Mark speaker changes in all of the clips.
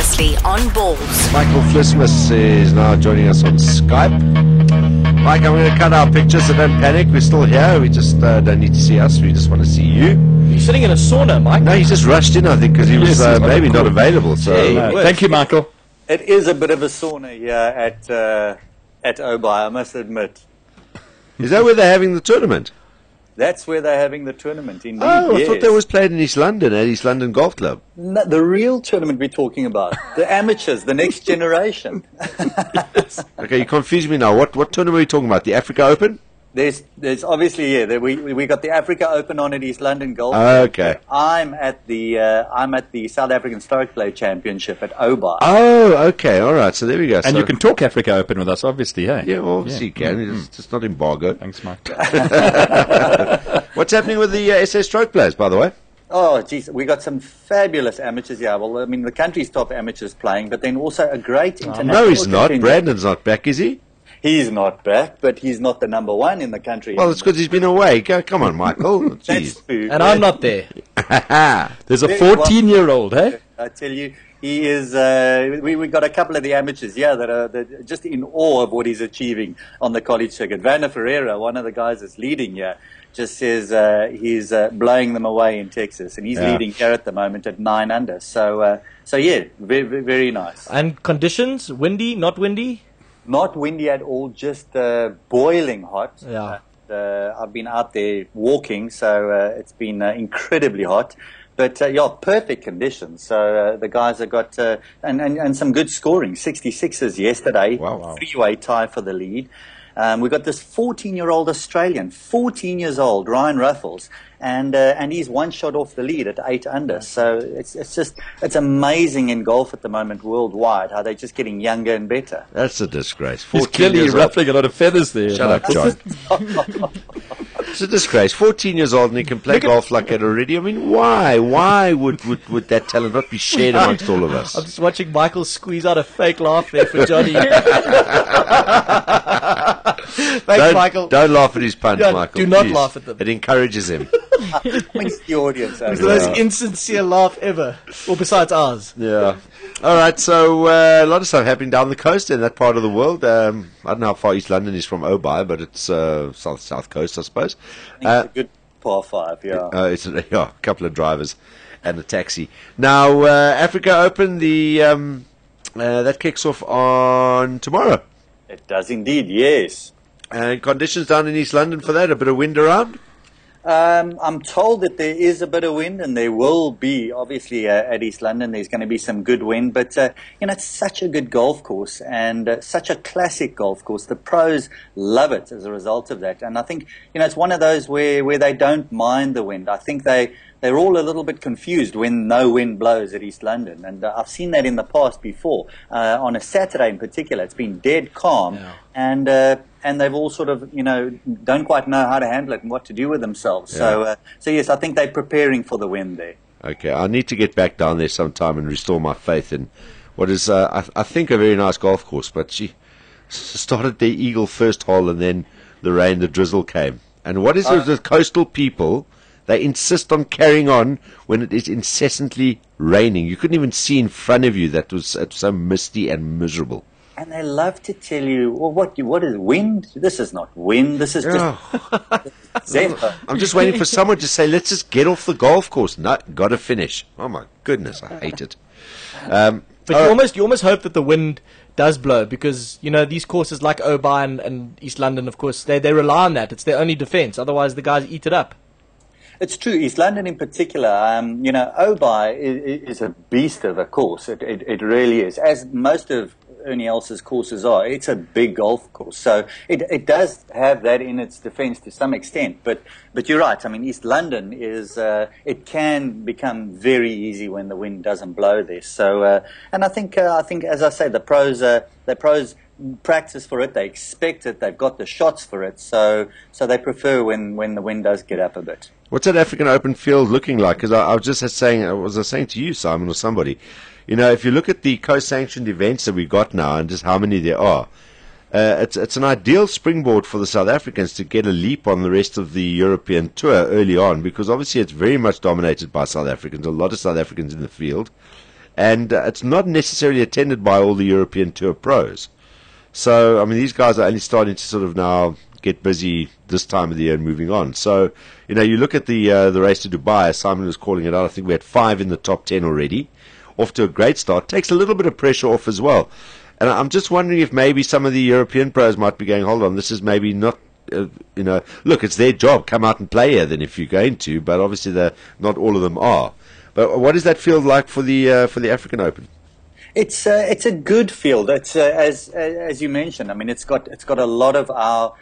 Speaker 1: Previously on Balls.
Speaker 2: Michael Vlismas is now joining us on Skype. Mike, I'm going to cut our pictures, so don't panic. We're still here. We just don't need to see us. We just want to see you.
Speaker 3: You're sitting in a sauna, Mike.
Speaker 2: No, he just rushed in, I think, because he was maybe not available. So
Speaker 3: Thank you, Michael.
Speaker 4: It is a bit of a sauna here at Oubaai, I must admit.
Speaker 2: Is that where they're having the tournament?
Speaker 4: That's where they're having the tournament, indeed.
Speaker 2: Oh, I
Speaker 4: yes.
Speaker 2: thought that was played in East London, at East London Golf Club.
Speaker 4: No, the real tournament we're talking about, the amateurs, the next generation.
Speaker 2: Okay, you confuse me now. What tournament are we talking about? The Africa Open?
Speaker 4: There's obviously we got the Africa Open on at East London Golf.
Speaker 2: Okay.
Speaker 4: I'm at the South African Stroke Play Championship at Oubaai.
Speaker 2: Oh, okay, all right. So there we go.
Speaker 3: And you can talk Africa Open with us, obviously, hey?
Speaker 2: Yeah, well, obviously you can. It's just not embargo.
Speaker 3: Thanks, Mike.
Speaker 2: What's happening with the SS Stroke Players, by the way?
Speaker 4: Oh, geez, we got some fabulous amateurs here. Well, I mean, the country's top amateurs playing, but then also a great international.
Speaker 2: No, he's not.
Speaker 4: contingent.
Speaker 2: Brandon's not back, is he?
Speaker 4: He's not back, but he's not the number one in the country.
Speaker 2: Well, it's because he's been away. Come on, Michael.
Speaker 4: That's
Speaker 2: Jeez.
Speaker 4: true.
Speaker 3: And I'm not there. There's a
Speaker 4: Very well.
Speaker 3: 14-year-old, hey?
Speaker 4: I tell you, he is. We got a couple of the amateurs, that are just in awe of what he's achieving on the college circuit. Vanna Ferreira, one of the guys that's leading here, just says he's blowing them away in Texas, and he's leading here at the moment at 9 under. So yeah, very, very nice.
Speaker 3: And conditions? Windy, not windy?
Speaker 4: Not windy at all, just boiling hot.
Speaker 3: Yeah.
Speaker 4: I've been out there walking, so it's been incredibly hot. But, perfect conditions. So the guys have got, and some good scoring, 66s yesterday.
Speaker 2: Wow.
Speaker 4: Three-way tie for the lead. We've got this 14-year-old Australian, 14 years old, Ryan Ruffles, and he's one shot off the lead at 8 under. So it's amazing in golf at the moment worldwide how they're just getting younger and better.
Speaker 2: That's a disgrace.
Speaker 3: He's clearly ruffling a lot of feathers there.
Speaker 2: Shut up, John. It's a disgrace. 14 years old and he can play golf like that already. I mean, why? Why would that talent not be shared amongst all of us?
Speaker 3: I'm just watching Michael squeeze out a fake laugh there for Johnny. Thanks, Michael.
Speaker 2: Don't laugh at his puns, Michael.
Speaker 3: Do not
Speaker 2: please.
Speaker 3: laugh at them.
Speaker 2: It encourages him.
Speaker 4: It's the audience.
Speaker 3: It's the most insincere laugh ever. Well, besides ours.
Speaker 2: Yeah. All right, so a lot of stuff happening down the coast in that part of the world. I don't know how far East London is from Oubaai, but it's south coast, I suppose.
Speaker 4: It's a good par 5, yeah.
Speaker 2: It's a couple of drivers and a taxi. Now, Africa Open, that kicks off on tomorrow.
Speaker 4: It does indeed, yes.
Speaker 2: And conditions down in East London for that, a bit of wind around?
Speaker 4: I'm told that there is a bit of wind, and there will be, obviously, at East London, there's going to be some good wind. But, it's such a good golf course and such a classic golf course. The pros love it as a result of that. And I think, it's one of those where they don't mind the wind. I think they're all a little bit confused when no wind blows at East London. And I've seen that in the past before. On a Saturday in particular, it's been dead calm. Yeah. And they've all sort of, don't quite know how to handle it and what to do with themselves. Yeah. So yes, I think they're preparing for the wind there.
Speaker 2: Okay, I need to get back down there sometime and restore my faith in what is, I think, a very nice golf course. But she started the eagle first hole, and then the rain, the drizzle came. And what is it with coastal people? They insist on carrying on when it is incessantly raining. You couldn't even see in front of you. That was so misty and miserable.
Speaker 4: And they love to tell you, well, what is wind? This is not wind. This is just zephyr.
Speaker 2: I'm just waiting for someone to say, let's just get off the golf course. No, got to finish. Oh, my goodness, I hate it.
Speaker 3: But you almost hope that the wind does blow because, these courses like Oubaai and East London, of course, they rely on that. It's their only defense. Otherwise, the guys eat it up.
Speaker 4: It's true. East London in particular, Oubaai is a beast of a course. It really is. As most of Ernie Els's courses are, it's a big golf course. So it does have that in its defense to some extent. But you're right. I mean, East London is, it can become very easy when the wind doesn't blow there. So, and I think, as I say, the pros practice for it. They expect it. They've got the shots for it. So they prefer when the wind does get up a bit.
Speaker 2: What's that African Open field looking like? Because I was just saying, to you, Simon, or somebody, if you look at the co-sanctioned events that we got now and just how many there are, it's an ideal springboard for the South Africans to get a leap on the rest of the European tour early on, because obviously it's very much dominated by South Africans, a lot of South Africans in the field. and it's not necessarily attended by all the European Tour pros. So, I mean, these guys are only starting to sort of now get busy this time of the year and moving on. So, you know, you look at the race to Dubai, as Simon was calling it out, I think we had 5 in the top 10 already. Off to a great start. Takes a little bit of pressure off as well. And I'm just wondering if maybe some of the European pros might be going, hold on, this is maybe not, look, it's their job. Come out and play here then if you're going to, but obviously not all of them are. But what does that feel like for the African Open?
Speaker 4: It's a good field. It's as you mentioned. I mean, it's got a lot of our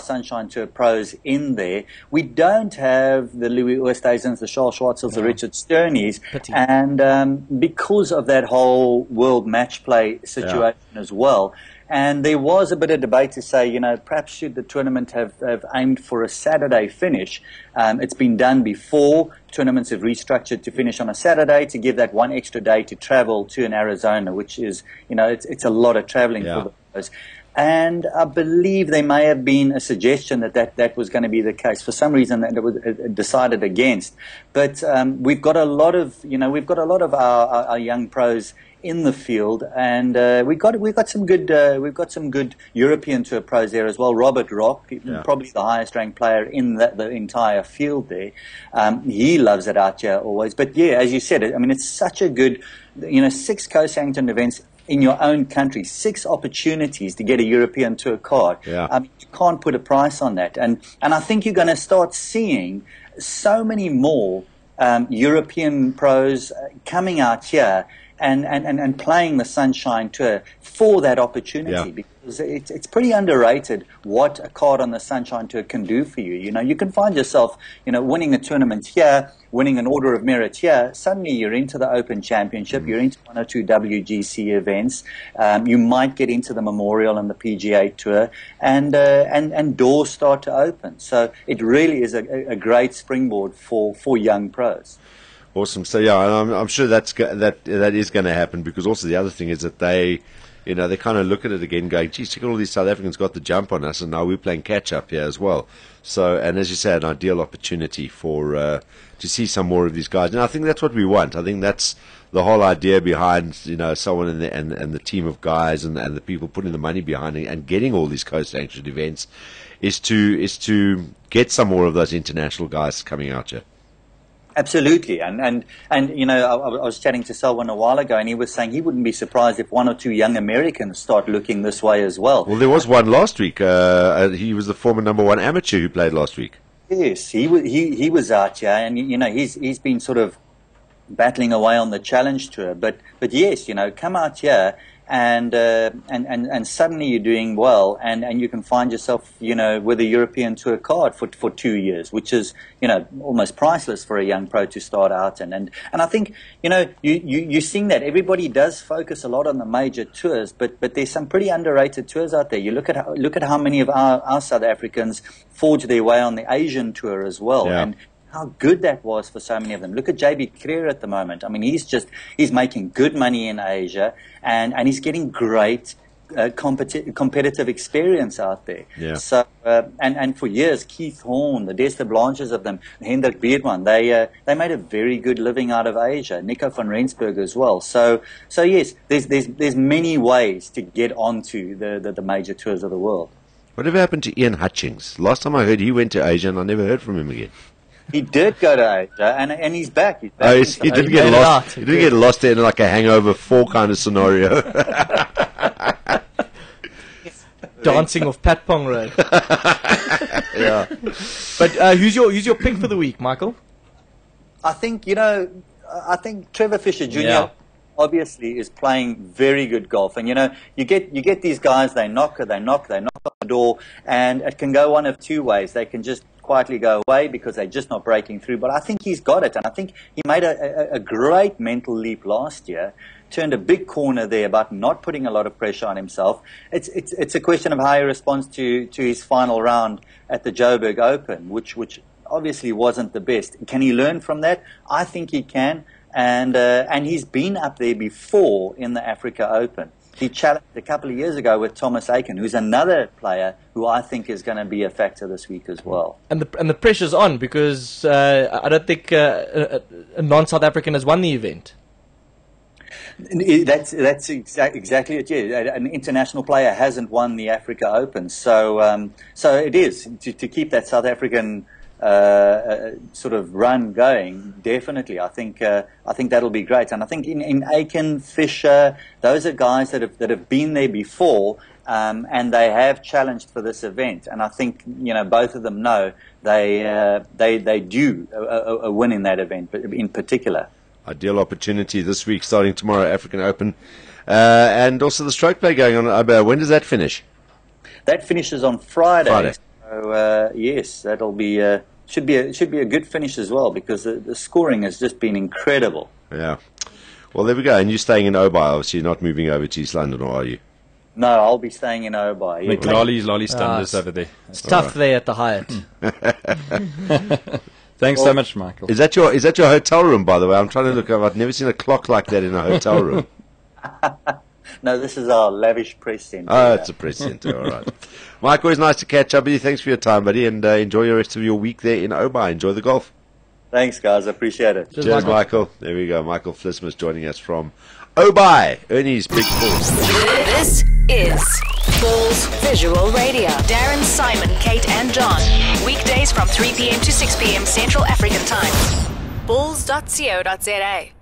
Speaker 4: Sunshine Tour pros in there. We don't have the Louis Oosthuizens, the Charles Schwartzels, the Richard Sterneys, and because of that whole world match play situation as well. And there was a bit of debate to say, you know, perhaps should the tournament have aimed for a Saturday finish. It's been done before. Tournaments have restructured to finish on a Saturday to give that one extra day to travel to an Arizona, which is, you know, it's a lot of traveling for the pros. And I believe there may have been a suggestion that was going to be the case. For some reason, that it was decided against. But we've got a lot of our young pros in the field, and we've got some good European Tour pros there as well. Robert Rock, probably the highest ranked player in the entire field there. He loves it out here always. But yeah, as you said, I mean, it's such a good, 6 co-sanctioned events in your own country, 6 opportunities to get a European Tour card. I mean, you can't put a price on that. And I think you're going to start seeing so many more European pros coming out here and playing the Sunshine Tour for that opportunity, because it's pretty underrated what a card on the Sunshine Tour can do for you. You know, you can find yourself, winning a tournament here, winning an Order of Merit here. Suddenly you're into the Open Championship, you're into 1 or 2 WGC events. You might get into the Memorial and the PGA Tour, and doors start to open. So it really is a great springboard for young pros.
Speaker 2: Awesome. So yeah, I'm sure that is going to happen, because also the other thing is that they kind of look at it again, going, geez, check, all these South Africans got the jump on us, and now we're playing catch up here as well. So, and as you say, an ideal opportunity for to see some more of these guys, and I think that's what we want. I think that's the whole idea behind someone and the team of guys and the people putting the money behind it and getting all these co-sanctioned events is to get some more of those international guys coming out here.
Speaker 4: Absolutely, and I was chatting to Selwyn a while ago, and he was saying he wouldn't be surprised if 1 or 2 young Americans start looking this way as well.
Speaker 2: Well, there was one last week. He was the former #1 amateur who played last week.
Speaker 4: Yes, he was out here, and he's been sort of battling away on the Challenge Tour, but yes, come out here. And suddenly you're doing well, and you can find yourself, with a European Tour card for 2 years, which is, almost priceless for a young pro to start out in. And I think, you're seeing that everybody does focus a lot on the major tours, but there's some pretty underrated tours out there. You look at how many of our South Africans forge their way on the Asian Tour as well.
Speaker 2: Yeah.
Speaker 4: And how good that was for so many of them. Look at JB Creer at the moment. I mean, he's making good money in Asia, and he's getting great competitive experience out there.
Speaker 2: Yeah.
Speaker 4: So and for years, Keith Horn, the Desta Blanches of them, Hendrik Bierman, they made a very good living out of Asia. Nico van Rensburg as well. So yes, there's many ways to get onto the major tours of the world.
Speaker 2: Whatever happened to Ian Hutchings? Last time I heard, he went to Asia, and I never heard from him again.
Speaker 4: He did go to Asia, and he's back. He's back.
Speaker 2: Oh, he didn't get lost. He didn't get lost in like a Hangover 4 kind of scenario.
Speaker 3: Dancing off Patpong Road.
Speaker 2: Yeah.
Speaker 3: But who's your pick for the week, Michael?
Speaker 4: I think Trevor Fisher Jr. Obviously is playing very good golf, and you get these guys, they knock on the door, and it can go one of 2 ways. They can just quietly go away because they're just not breaking through. But I think he's got it, and I think he made a great mental leap last year. Turned a big corner there about not putting a lot of pressure on himself. It's a question of how he responds to his final round at the Joburg Open, which obviously wasn't the best. Can he learn from that? I think he can, and he's been up there before in the Africa Open. He challenged a couple of years ago with Thomas Aiken, who's another player who I think is going to be a factor this week as well.
Speaker 3: And the pressure's on, because I don't think a non-South African has won the event.
Speaker 4: That's exactly it. Yeah, an international player hasn't won the Africa Open, so so it is to keep that South African sort of run going. Definitely, I think that'll be great. And I think in Aiken, Fisher, those are guys that have been there before, and they have challenged for this event. And I think both of them know they do a win in that event, but in particular.
Speaker 2: Ideal opportunity this week, starting tomorrow, African Open, and also the stroke play going on at Oubaai. When does that finish?
Speaker 4: That finishes on Friday. So yes, that'll be should be a good finish as well, because the scoring has just been incredible.
Speaker 2: Yeah. Well, there we go. And you're staying in Oubaai, obviously, not moving over to East London, or are you?
Speaker 4: No, I'll be staying in Oubaai.
Speaker 1: With Lolly Standards over there.
Speaker 3: It's tough there at the Hyatt.
Speaker 1: Thanks so much, Michael.
Speaker 2: Is that your hotel room, by the way? I'm trying to look up. I've never seen a clock like that in a hotel room.
Speaker 4: No, this is our lavish press centre.
Speaker 2: Oh, it's a press centre, all right. Mike, always nice to catch up with you. Thanks for your time, buddy, and enjoy the rest of your week there in Oubaai. Enjoy the golf.
Speaker 4: Thanks, guys. I appreciate it.
Speaker 2: Cheers, Michael. There we go. Michael Vlismas joining us from Oubaai. Ernie's Big Balls.
Speaker 5: This is Balls Visual Radio. Darren, Simon, Kate and John. Weekdays from 3 p.m. to 6 p.m. Central African Time. Balls.co.za